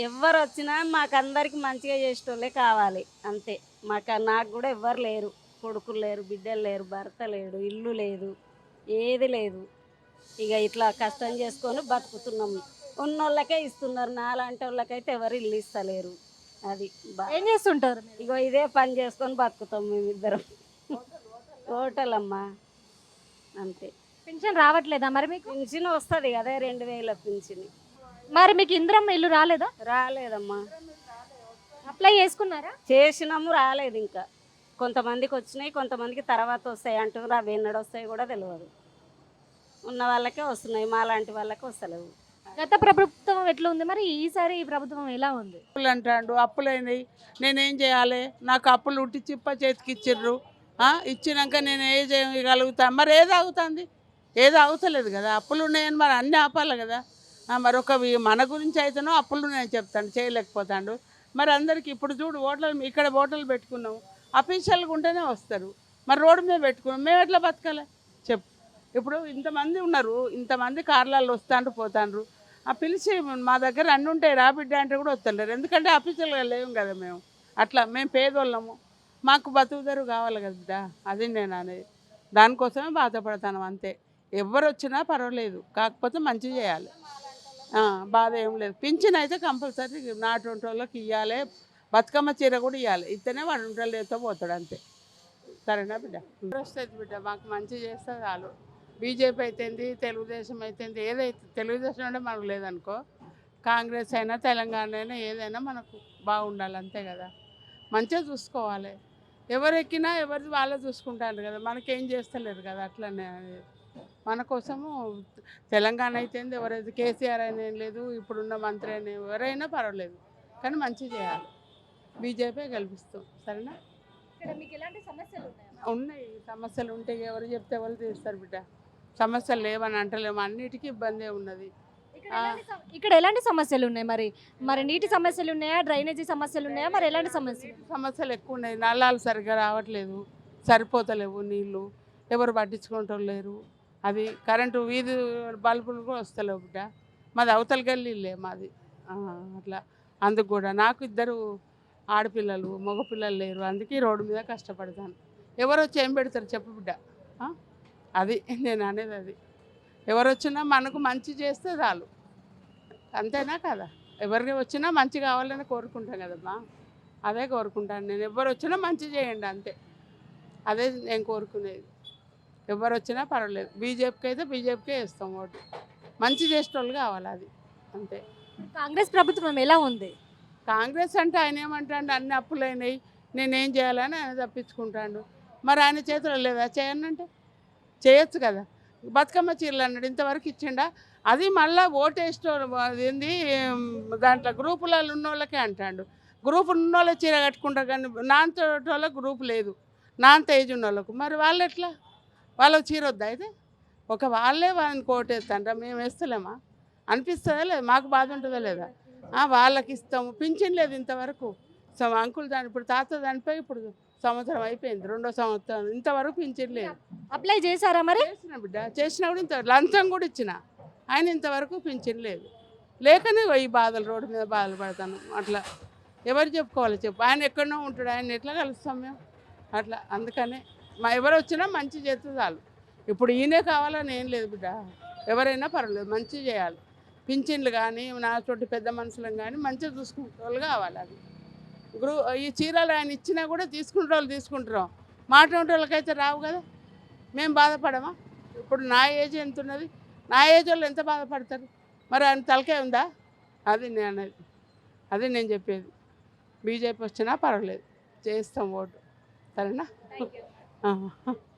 ఎవ్వరొచ్చినా మాకందరికి మంచిగా చేసేటోళ్ళే కావాలి అంతే. నాకు గూడా ఎవ్వరు లేరు. కొడుకులు లేరు, బిడ్డలు లేరు, భర్త లేడు, ఇల్లు లేదు, ఏది లేదు. ఇగ ఇట్లా కష్టం చేసుకొని బతుకుతున్నాము. ఉన్నోళ్ళకే ఇస్తున్నారు. నాలాంటోళ్ళకైతే ఎవరు ఇల్లు ఇస్తలేరు. అది బా ఏం చేస్తుంటారు మీరు? ఇగో ఇదే పని చేసుకొని బతుకుతాం మేమిద్దరం. హోటలమ్మా అంతే. పింఛన్ రావట్లేదా మరి మీకు? పింఛను వస్తది గదే 2000 పింఛను. మరి మీకు ఇందిరమ్మ ఇల్లు రాలేదా? రాలేదమ్మా. అప్లై చేసుకున్నారా? చేసినాము రాలేదింకా. కొంతమందికొచ్చినాయి, కొంతమందికి తర్వాత వస్తాయి అంటుర్రు. అవి ఎన్నడొస్తాయో గూడా తెలవదు. ఉన్న వాళ్ళకే వస్తున్నాయి. మాలాంటి వాళ్ళకి వస్తలేవు. గత ప్రభుత్వం ఎట్లా ఉంది మరి ఈసారి ఈ ప్రభుత్వం ఎలా ఉంది? అప్పులు అంటాడు, అప్పులైనవి, నేనేం చేయాలి? నాకు అప్పులు ఉట్టి చిప్ప చేతికి ఇచ్చిర్రు. ఇచ్చినాక నేను ఏ చేయగలుగుతా? మరి ఏది అవుతుంది? ఏది అవుతలేదు కదా. అప్పులు ఉన్నాయని మరి అన్నీ ఆపాలి కదా. మరొక మన గురించి అయితేనో అప్పులు ఉన్నాయని చెప్తాడు, చేయలేకపోతాడు. మరి అందరికీ ఇప్పుడు చూడు, ఓట్లను ఇక్కడ ఓటలు పెట్టుకున్నాము, అఫీషియల్గా ఉంటేనే వస్తారు. మరి రోడ్డు మీద పెట్టుకున్నాం, మేము ఎట్లా బతకాలి చెప్పు? ఇప్పుడు ఇంతమంది ఉన్నారు, ఇంతమంది కార్లలో వస్తాండ్రు పోతాండ్రు. పిలిచి మా దగ్గర అన్నీ ఉంటాయి రా బిడ్డ అంటే కూడా వస్తలేరు. ఎందుకంటే అఫీషియల్గా లేవు కదా మేము. అట్లా మేము పేదోళ్ళము, మాకు బతుకుదరు కావాలి కదా బిడ్డ. అది నేను అనేది, దానికోసమే బాధపడతాను అంతే. ఎవరు వచ్చినా పర్వాలేదు, కాకపోతే మంచి చేయాలి. బాధ ఏం లేదు. పింఛన్ అయితే కంపల్సరీ నాటువంటి వాళ్ళకి ఇవ్వాలి. బతుకమ్మ చీర కూడా ఇవ్వాలి. ఇస్తేనే వాడు ఉంటాడు పోతాడు అంతే. సరేనా బిడ్డ? వస్తుంది బిడ్డ, మాకు మంచి చేస్తే చాలు. బీజేపీ అయితేంది, తెలుగుదేశం అయితేంది, ఏదైతే తెలుగుదేశం అంటే మనకు లేదనుకో, కాంగ్రెస్ అయినా తెలంగాణ అయినా ఏదైనా మనకు బాగుండాలి అంతే కదా. మంచిగా చూసుకోవాలి. ఎవరు ఎక్కినా ఎవరిది వాళ్ళే చూసుకుంటారు కదా, మనకేం చేస్తలేరు కదా. అట్లనే మన కోసము తెలంగాణ అయితేంది, ఎవరైతే కేసీఆర్ అయినా ఏం లేదు, ఇప్పుడున్న మంత్రి అయినా ఎవరైనా పర్వాలేదు, కానీ మంచిగా చేయాలి. బీజేపీ గెలిపిస్తాం. సరేనా? ఇక్కడ మీకు ఎలాంటి సమస్యలు ఉన్నాయా? ఉన్నాయి సమస్యలు. ఉంటే ఎవరు చెప్తే ఎవరు తీస్తారు బిడ్డ. సమస్యలు లేవని అంటలేము, అన్నిటికీ ఇబ్బందే ఉన్నది. ఇక్కడ ఎలాంటి సమస్యలు ఉన్నాయి మరి? మరి నీటి సమస్యలు ఉన్నాయా, డ్రైనేజీ సమస్యలు ఉన్నాయా, మరి ఎలాంటి సమస్యలు? సమస్యలు ఎక్కువ ఉన్నాయి. నల్లాలు సరిగ్గా రావట్లేదు, సరిపోతలేవు నీళ్ళు, ఎవరు పట్టించుకుంటూ లేరు. అది కరెంటు వీధి బల్బులు కూడా వస్తలేవు బిడ్డ. మాది అవతలకి వెళ్ళి మాది. అట్లా అందుకు కూడా నాకు ఇద్దరు ఆడపిల్లలు, మగపిల్లలు లేరు. అందుకే రోడ్డు మీద కష్టపడతాను. ఎవరు వచ్చి ఏం పెడతారు చెప్పు బిడ్డ? అది నేను అనేది. అది ఎవరు వచ్చినా మనకు మంచి చేస్తే చాలు, అంతేనా కదా. ఎవరికి వచ్చినా మంచి కావాలని కోరుకుంటాం కదమ్మా. అదే కోరుకుంటాను నేను. ఎవరు వచ్చినా మంచి చేయండి అంతే, అదే నేను కోరుకునేది. ఎవరు వచ్చినా పర్వాలేదు. బీజేపీకి అయితే బీజేపీకే వేస్తాం ఓటు. మంచి చేసేటోళ్ళు కావాలి, అది అంతే. కాంగ్రెస్ ప్రభుత్వం ఎలా ఉంది? కాంగ్రెస్ అంటే ఆయన ఏమంటాడు, అన్ని అప్పులైనాయి, నేనేం చేయాలని ఆయన తప్పించుకుంటాడు. మరి ఆయన చేతిలో లేదా చేయనంటే? చేయొచ్చు కదా. బతుకమ్మ చీరలు అన్నాడు, ఇంతవరకు ఇచ్చిండా? అది మళ్ళీ ఓటేసేటోళ్ళు ఏంది, దాంట్లో గ్రూపులలో ఉన్న వాళ్ళకే అంటాడు. గ్రూపు ఉన్న వాళ్ళ చీర కట్టుకుంటారు, కానీ నాన్ వాళ్ళకి గ్రూప్ లేదు, నాన్ ఏజ్ ఉన్న వాళ్ళకు. మరి వాళ్ళు ఎట్లా? వాళ్ళకి చీర వద్దా అయితే? వాళ్ళే వాళ్ళని కోటేస్తాంట, మేము వేస్తలేమా? అనిపిస్తుందా లేదా? మాకు బాధ ఉంటుందా లేదా? వాళ్ళకి ఇస్తాము. పింఛన్ లేదు ఇంతవరకు. అంకుల్ దాని ఇప్పుడు తాత దానిపై ఇప్పుడు సంవత్సరం అయిపోయింది, 2వ సంవత్సరం, ఇంతవరకు పింఛన్ లేదు. అప్లై చేశారా మరి? చేసిన బిడ్డ, చేసినా కూడా ఇంత లంచం కూడా ఇచ్చిన, ఆయన ఇంతవరకు పింఛన్ లేదు. లేకనే ఈ బాధలు, రోడ్డు మీద బాధలు పడతాను. అట్లా ఎవరు చెప్పుకోవాలి చెప్పు? ఆయన ఎక్కడనో ఉంటాడు, ఆయన ఎట్లా కలుస్తాం మేము? అట్లా అందుకనే ఎవరు వచ్చినా మంచి చేస్తే చాలు. ఇప్పుడు ఈయనే కావాలని ఏం లేదు బిడ్డ, ఎవరైనా పర్వాలేదు, మంచి చేయాలి. పింఛన్లు కానీ నా చోటి పెద్ద మనుషులను కానీ మంచిగా చూసుకునే వాళ్ళు కావాలి. అది ఈ చీరలు ఆయన ఇచ్చినా కూడా తీసుకుంటే వాళ్ళు తీసుకుంటాం, మాట వాళ్ళకైతే రావు కదా. మేము బాధపడమా? ఇప్పుడు నా ఏజ్ ఎంత ఉన్నది, నా ఏజ్ వాళ్ళు ఎంత బాధపడతారు? మరి ఆయన తలకే ఉందా? అది నేను అనేది, అది నేను చెప్పేది. బీజేపీ వచ్చినా పర్వాలేదు, చేస్తాం ఓటు. సరేనా?